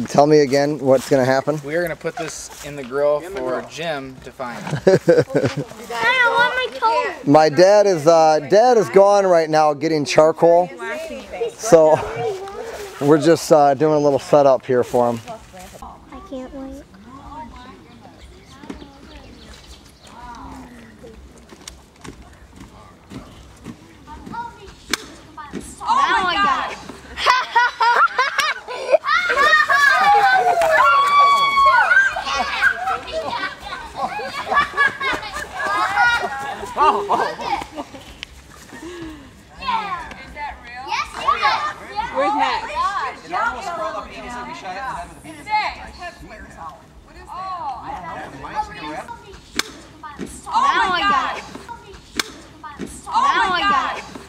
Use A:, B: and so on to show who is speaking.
A: Tell me again what's going to happen.
B: We're going to put this in the grill for Jim to find.
C: I don't want my toe.
A: My dad is gone right now getting charcoal, so we're just doing a little setup here for him.
C: I can't wait. Now I got it.
D: Is that real?
C: Yes, yeah.
D: Where's Max?
E: It almost rolled up 80 so we shot it in the head with a beat.
D: Head flares out.